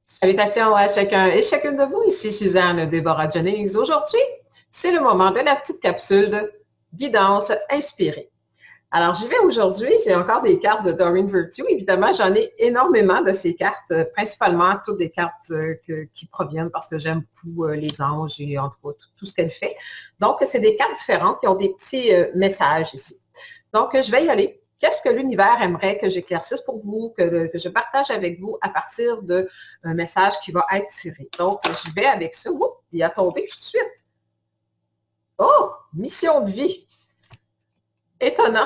Salutations à chacun et chacune de vous. Ici Suzanne Déborah Jennings. Aujourd'hui, c'est le moment de la petite capsule de guidance inspirée. Alors, j'y vais aujourd'hui. J'ai encore des cartes de Doreen Virtue. Évidemment, j'en ai énormément de ces cartes, principalement toutes des cartes qui proviennent parce que j'aime beaucoup les anges et en tout cas tout ce qu'elle fait. Donc, c'est des cartes différentes qui ont des petits messages ici. Donc, je vais y aller. Qu'est-ce que l'univers aimerait que j'éclaircisse pour vous, que je partage avec vous à partir d'un message qui va être tiré? Donc, je vais avec ça. Oups, il a tombé tout de suite. Oh, mission de vie. Étonnant.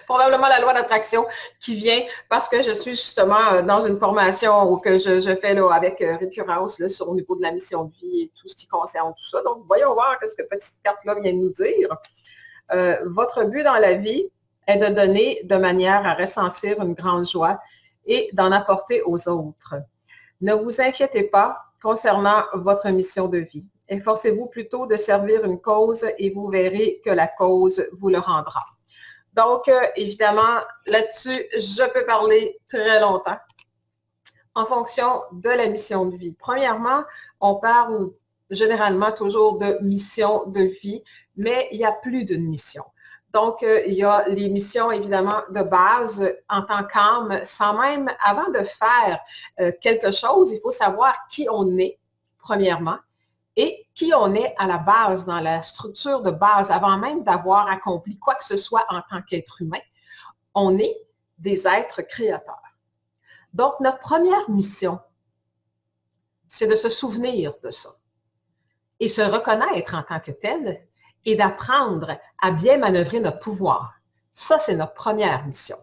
Probablement la loi d'attraction qui vient parce que je suis justement dans une formation que je fais là, avec récurrence là, sur au niveau de la mission de vie et tout ce qui concerne tout ça. Donc, voyons voir ce que cette carte-là vient de nous dire. Votre but dans la vie est de donner de manière à ressentir une grande joie et d'en apporter aux autres. Ne vous inquiétez pas concernant votre mission de vie. Efforcez-vous plutôt de servir une cause et vous verrez que la cause vous le rendra. Donc, évidemment, là-dessus, je peux parler très longtemps en fonction de la mission de vie. Premièrement, on parle généralement toujours de mission de vie, mais il y a plus d'une mission. Donc, il y a les missions, évidemment, de base en tant qu'âme, sans même, avant de faire quelque chose, il faut savoir qui on est, premièrement, et qui on est à la base, dans la structure de base, avant même d'avoir accompli quoi que ce soit en tant qu'être humain. On est des êtres créateurs. Donc, notre première mission, c'est de se souvenir de ça et se reconnaître en tant que tel et d'apprendre à bien manœuvrer notre pouvoir. Ça, c'est notre première mission.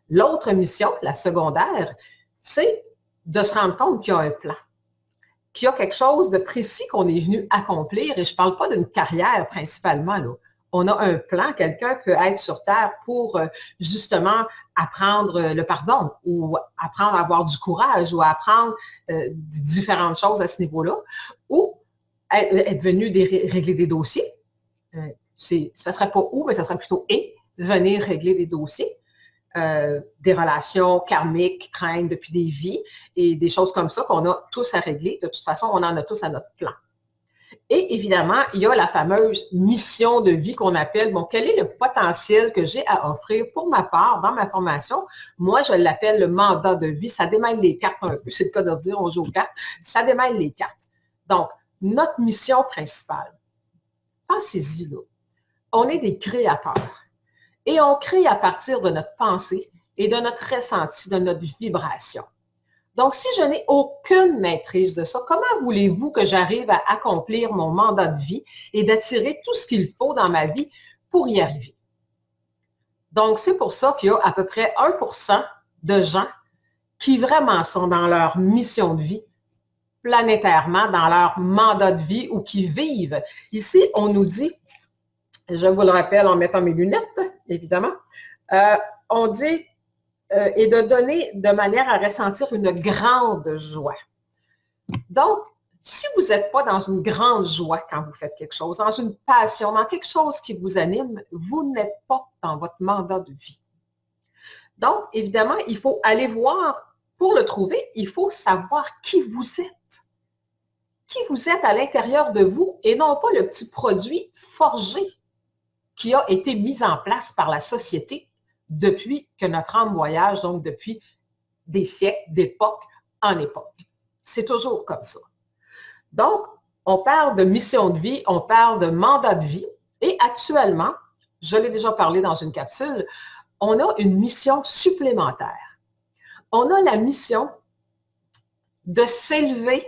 L'autre mission, la secondaire, c'est de se rendre compte qu'il y a un plan, qu'il y a quelque chose de précis qu'on est venu accomplir, et je ne parle pas d'une carrière principalement, là. On a un plan, quelqu'un peut être sur Terre pour justement apprendre le pardon ou apprendre à avoir du courage ou apprendre différentes choses à ce niveau-là, ou être venu régler des dossiers. Ça ne serait pas où, mais ça serait plutôt et venir régler des dossiers, des relations karmiques qui traînent depuis des vies et des choses comme ça qu'on a tous à régler. De toute façon, on en a tous à notre plan. Et évidemment, il y a la fameuse mission de vie qu'on appelle, bon, quel est le potentiel que j'ai à offrir pour ma part dans ma formation? Moi, je l'appelle le mandat de vie. Ça démêle les cartes un peu, c'est le cas de dire, on joue aux cartes. Ça démêle les cartes. Donc, notre mission principale, pensez-y là, on est des créateurs et on crée à partir de notre pensée et de notre ressenti, de notre vibration. Donc, si je n'ai aucune maîtrise de ça, comment voulez-vous que j'arrive à accomplir mon mandat de vie et d'attirer tout ce qu'il faut dans ma vie pour y arriver? Donc, c'est pour ça qu'il y a à peu près 1% de gens qui vraiment sont dans leur mission de vie planétairement, dans leur mandat de vie ou qui vivent. Ici, on nous dit, je vous le rappelle en mettant mes lunettes, évidemment, on dit et de donner de manière à ressentir une grande joie. Donc, si vous n'êtes pas dans une grande joie quand vous faites quelque chose, dans une passion, dans quelque chose qui vous anime, vous n'êtes pas dans votre mandat de vie. Donc, évidemment, il faut aller voir, pour le trouver, il faut savoir qui vous êtes. Qui vous êtes à l'intérieur de vous et non pas le petit produit forgé qui a été mis en place par la société depuis que notre âme voyage, donc depuis des siècles, d'époque en époque. C'est toujours comme ça. Donc, on parle de mission de vie, on parle de mandat de vie, et actuellement, je l'ai déjà parlé dans une capsule, on a une mission supplémentaire. On a la mission de s'élever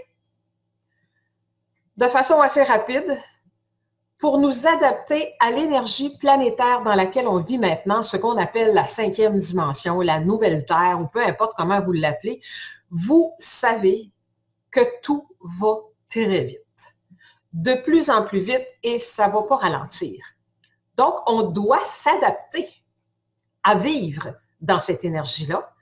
de façon assez rapide pour nous adapter à l'énergie planétaire dans laquelle on vit maintenant, ce qu'on appelle la 5e dimension, la nouvelle Terre, ou peu importe comment vous l'appelez. Vous savez que tout va très vite, de plus en plus vite, et ça ne va pas ralentir. Donc, on doit s'adapter à vivre dans cette énergie-là.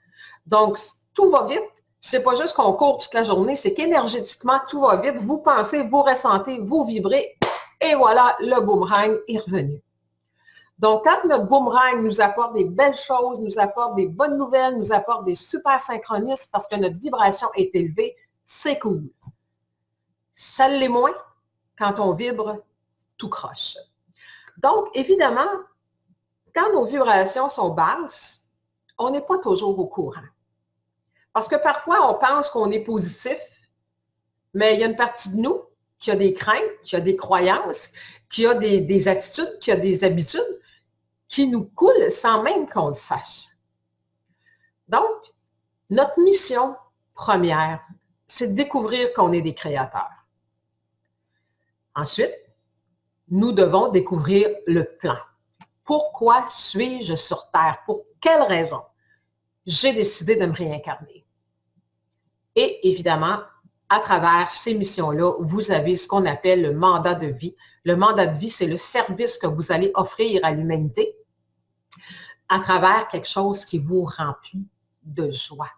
Donc, tout va vite. C'est pas juste qu'on court toute la journée, c'est qu'énergétiquement, tout va vite. Vous pensez, vous ressentez, vous vibrez, et voilà, le boomerang est revenu. Donc, quand notre boomerang nous apporte des belles choses, nous apporte des bonnes nouvelles, nous apporte des super synchronismes parce que notre vibration est élevée, c'est cool. Ça l'est moins quand on vibre tout croche. Donc, évidemment, quand nos vibrations sont basses, on n'est pas toujours au courant. Parce que parfois, on pense qu'on est positif, mais il y a une partie de nous qui a des craintes, qui a des croyances, qui a des attitudes, qui a des habitudes qui nous coulent sans même qu'on le sache. Donc, notre mission première, c'est de découvrir qu'on est des créateurs. Ensuite, nous devons découvrir le plan. Pourquoi suis-je sur Terre? Pour quelle raison j'ai décidé de me réincarner? Et évidemment, à travers ces missions-là, vous avez ce qu'on appelle le mandat de vie. Le mandat de vie, c'est le service que vous allez offrir à l'humanité à travers quelque chose qui vous remplit de joie.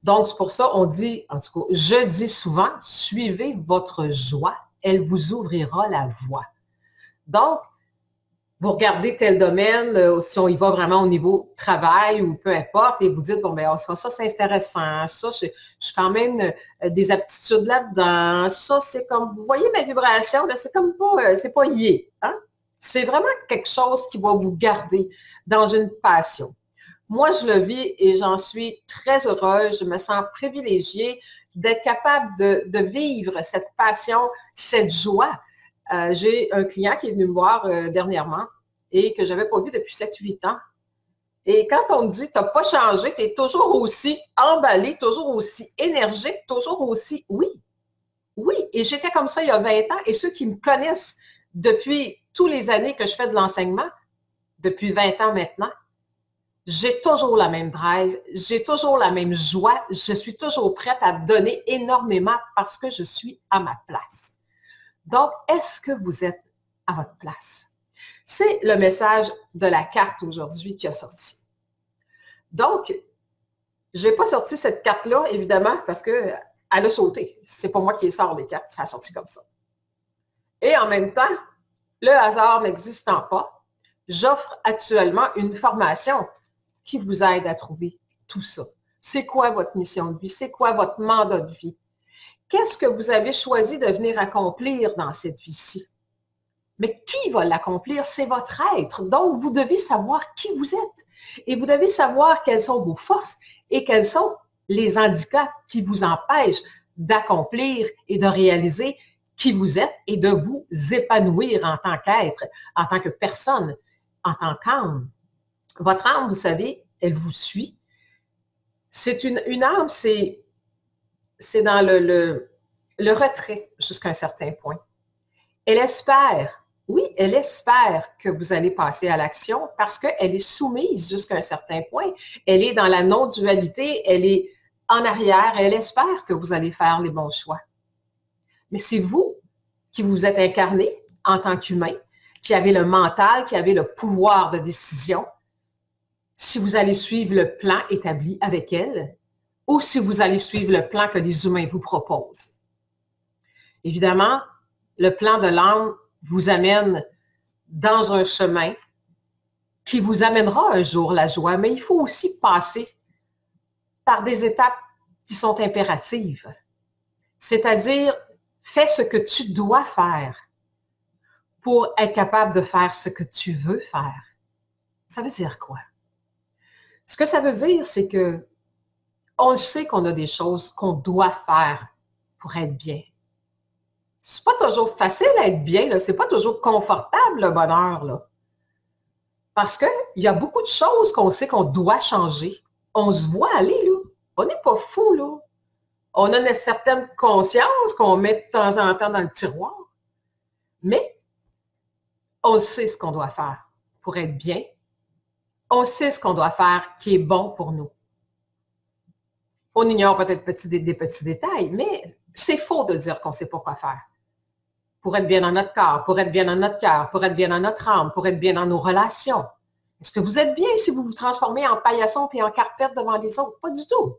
Donc, c'est pour ça qu'on dit, en tout cas, je dis souvent, suivez votre joie, elle vous ouvrira la voie. Donc, vous regardez tel domaine, si on y va vraiment au niveau travail ou peu importe, et vous dites, bon, ben ça c'est intéressant, ça, je suis quand même des aptitudes là-dedans, ça, c'est comme, vous voyez ma vibration, c'est comme pas, c'est pas lié, hein? C'est vraiment quelque chose qui va vous garder dans une passion. Moi, je le vis et j'en suis très heureuse, je me sens privilégiée d'être capable de vivre cette passion, cette joie. J'ai un client qui est venu me voir dernièrement et que je n'avais pas vu depuis 7-8 ans. Et quand on me dit, tu n'as pas changé, tu es toujours aussi emballé, toujours aussi énergique, toujours aussi, oui, oui. Et j'étais comme ça il y a 20 ans et ceux qui me connaissent depuis toutes les années que je fais de l'enseignement, depuis 20 ans maintenant, j'ai toujours la même drive, j'ai toujours la même joie, je suis toujours prête à donner énormément parce que je suis à ma place. Donc, est-ce que vous êtes à votre place? C'est le message de la carte aujourd'hui qui a sorti. Donc, je n'ai pas sorti cette carte-là, évidemment, parce qu'elle a sauté. Ce n'est pas moi qui sors les cartes, ça a sorti comme ça. Et en même temps, le hasard n'existant pas, j'offre actuellement une formation qui vous aide à trouver tout ça. C'est quoi votre mission de vie? C'est quoi votre mandat de vie? Qu'est-ce que vous avez choisi de venir accomplir dans cette vie-ci? Mais qui va l'accomplir? C'est votre être. Donc, vous devez savoir qui vous êtes. Et vous devez savoir quelles sont vos forces et quels sont les handicaps qui vous empêchent d'accomplir et de réaliser qui vous êtes et de vous épanouir en tant qu'être, en tant que personne, en tant qu'âme. Votre âme, vous savez, elle vous suit. C'est une âme, c'est dans le retrait jusqu'à un certain point. Elle espère, oui, elle espère que vous allez passer à l'action parce qu'elle est soumise jusqu'à un certain point. Elle est dans la non-dualité, elle est en arrière, elle espère que vous allez faire les bons choix. Mais c'est vous qui vous êtes incarné en tant qu'humain, qui avez le mental, qui avez le pouvoir de décision, si vous allez suivre le plan établi avec elle ou si vous allez suivre le plan que les humains vous proposent. Évidemment, le plan de l'âme vous amène dans un chemin qui vous amènera un jour la joie, mais il faut aussi passer par des étapes qui sont impératives. C'est-à-dire, fais ce que tu dois faire pour être capable de faire ce que tu veux faire. Ça veut dire quoi? Ce que ça veut dire, c'est que on sait qu'on a des choses qu'on doit faire pour être bien. C'est pas toujours facile d'être bien, là. C'est pas toujours confortable, le bonheur, là. Parce qu'il y a beaucoup de choses qu'on sait qu'on doit changer. On se voit aller, là. On n'est pas fou, là. On a une certaine conscience qu'on met de temps en temps dans le tiroir. Mais on sait ce qu'on doit faire pour être bien. On sait ce qu'on doit faire qui est bon pour nous. On ignore peut-être des petits détails, mais c'est faux de dire qu'on ne sait pas quoi faire. Pour être bien dans notre corps, pour être bien dans notre cœur, pour être bien dans notre âme, pour être bien dans nos relations. Est-ce que vous êtes bien si vous vous transformez en paillasson et en carpette devant les autres? Pas du tout.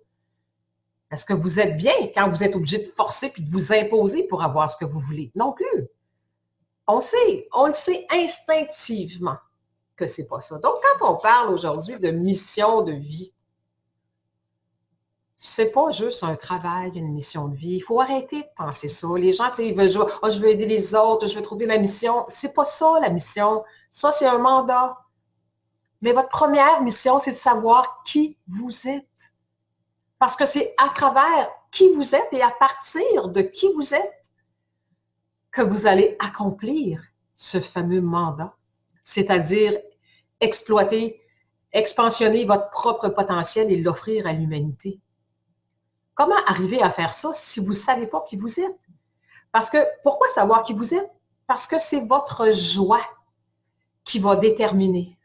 Est-ce que vous êtes bien quand vous êtes obligé de forcer puis de vous imposer pour avoir ce que vous voulez? Non plus. On le sait instinctivement que c'est pas ça. Donc, quand on parle aujourd'hui de mission de vie, c'est pas juste un travail, une mission de vie. Il faut arrêter de penser ça. Les gens, tu sais, ils veulent jouer, oh, je veux aider les autres, je veux trouver ma mission. C'est pas ça, la mission. Ça, c'est un mandat. Mais votre première mission, c'est de savoir qui vous êtes. Parce que c'est à travers qui vous êtes et à partir de qui vous êtes que vous allez accomplir ce fameux mandat. C'est-à-dire exploiter, expansionner votre propre potentiel et l'offrir à l'humanité. Comment arriver à faire ça si vous ne savez pas qui vous êtes? Parce que, pourquoi savoir qui vous êtes? Parce que c'est votre joie qui va déterminer.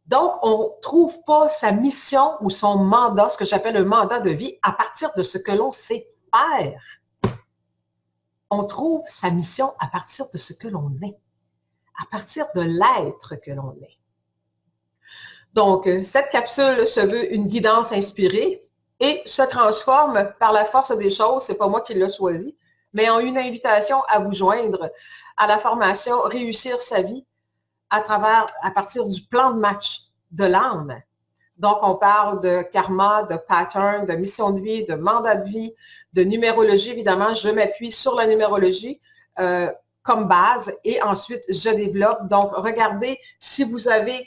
Donc, on ne trouve pas sa mission ou son mandat, ce que j'appelle un mandat de vie, à partir de ce que l'on sait faire. On trouve sa mission à partir de ce que l'on est, à partir de l'être que l'on est. Donc, cette capsule se veut une guidance inspirée et se transforme par la force des choses, c'est pas moi qui l'ai choisi, mais en une invitation à vous joindre à la formation Réussir sa vie à partir du plan de match de l'âme. Donc, on parle de karma, de pattern, de mission de vie, de mandat de vie, de numérologie. Évidemment, je m'appuie sur la numérologie comme base et ensuite, je développe. Donc, regardez si vous avez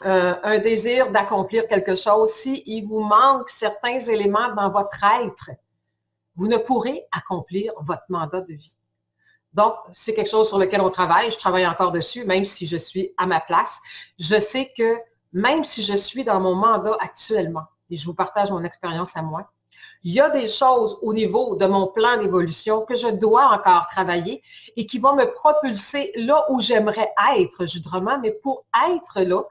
un désir d'accomplir quelque chose, s'il vous manque certains éléments dans votre être, vous ne pourrez accomplir votre mandat de vie. Donc, c'est quelque chose sur lequel on travaille. Je travaille encore dessus, même si je suis à ma place. Je sais que même si je suis dans mon mandat actuellement, et je vous partage mon expérience à moi, il y a des choses au niveau de mon plan d'évolution que je dois encore travailler et qui vont me propulser là où j'aimerais être, justement, mais pour être là,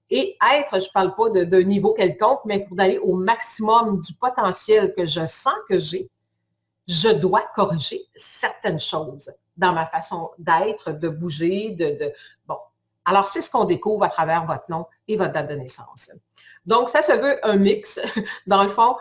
et être, je ne parle pas d'un niveau quelconque, mais pour aller au maximum du potentiel que je sens que j'ai, je dois corriger certaines choses dans ma façon d'être, de bouger, bon. Alors, c'est ce qu'on découvre à travers votre nom et votre date de naissance. Donc, ça se veut un mix. Dans le fond,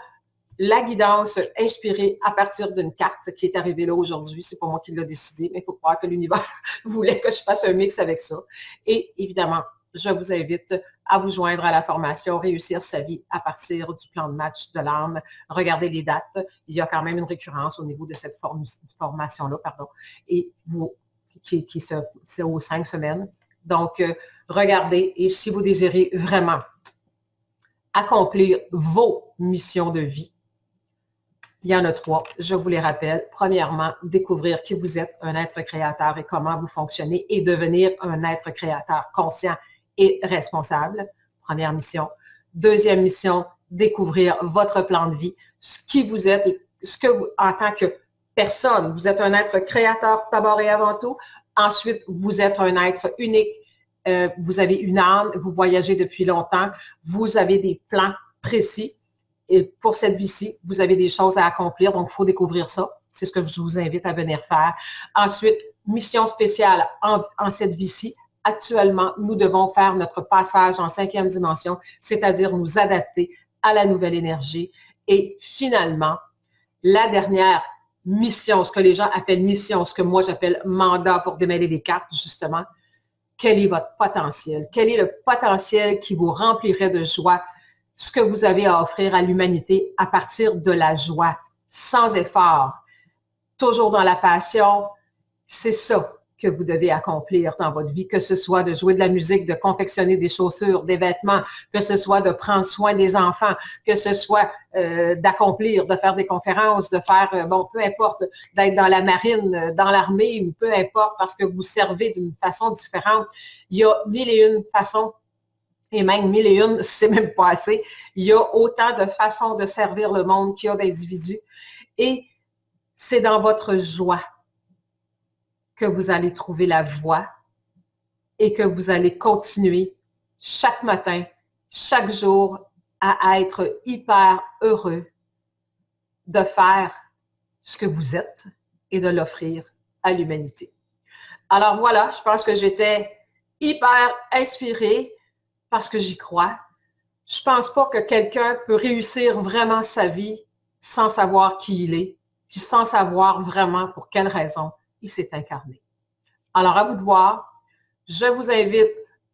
la guidance inspirée à partir d'une carte qui est arrivée là aujourd'hui. C'est pas moi qui l'ai décidé, mais il faut croire que l'univers voulait que je fasse un mix avec ça. Et évidemment, je vous invite à vous joindre à la formation Réussir sa vie à partir du plan de match de l'âme. Regardez les dates. Il y a quand même une récurrence au niveau de cette formation-là, et c'est aux 5 semaines. Donc, regardez, et si vous désirez vraiment accomplir vos missions de vie, il y en a 3, je vous les rappelle. Premièrement, découvrir qui vous êtes, un être créateur et comment vous fonctionnez et devenir un être créateur conscient et responsable. Première mission. Deuxième mission, découvrir votre plan de vie, ce qui vous êtes, ce que vous, en tant que personne, vous êtes un être créateur d'abord et avant tout. Ensuite, vous êtes un être unique. Vous avez une âme, vous voyagez depuis longtemps, vous avez des plans précis. Et pour cette vie-ci, vous avez des choses à accomplir, donc il faut découvrir ça. C'est ce que je vous invite à venir faire. Ensuite, mission spéciale en cette vie-ci. Actuellement, nous devons faire notre passage en 5e dimension, c'est-à-dire nous adapter à la nouvelle énergie. Et finalement, la dernière mission, ce que les gens appellent mission, ce que moi j'appelle mandat pour démêler les cartes, justement, quel est votre potentiel? Quel est le potentiel qui vous remplirait de joie? Ce que vous avez à offrir à l'humanité à partir de la joie, sans effort, toujours dans la passion, c'est ça que vous devez accomplir dans votre vie, que ce soit de jouer de la musique, de confectionner des chaussures, des vêtements, que ce soit de prendre soin des enfants, que ce soit d'accomplir, de faire des conférences, de faire, bon, peu importe, d'être dans la marine, dans l'armée, ou peu importe, parce que vous servez d'une façon différente. Il y a 1001 façons, et même 1001, c'est même pas assez. Il y a autant de façons de servir le monde qu'il y a d'individus. Et c'est dans votre joie que vous allez trouver la voie et que vous allez continuer chaque matin, chaque jour à être hyper heureux de faire ce que vous êtes et de l'offrir à l'humanité. Alors voilà, je pense que j'étais hyper inspirée parce que j'y crois. Je ne pense pas que quelqu'un peut réussir vraiment sa vie sans savoir qui il est, puis sans savoir vraiment pour quelle raison il s'est incarné. Alors, à vous de voir. Je vous invite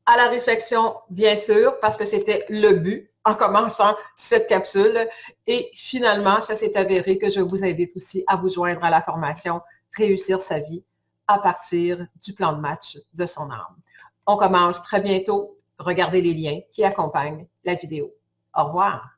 à la réflexion, bien sûr, parce que c'était le but en commençant cette capsule. Et finalement, ça s'est avéré que je vous invite aussi à vous joindre à la formation Réussir sa vie à partir du plan de match de son âme. On commence très bientôt. Regardez les liens qui accompagnent la vidéo. Au revoir.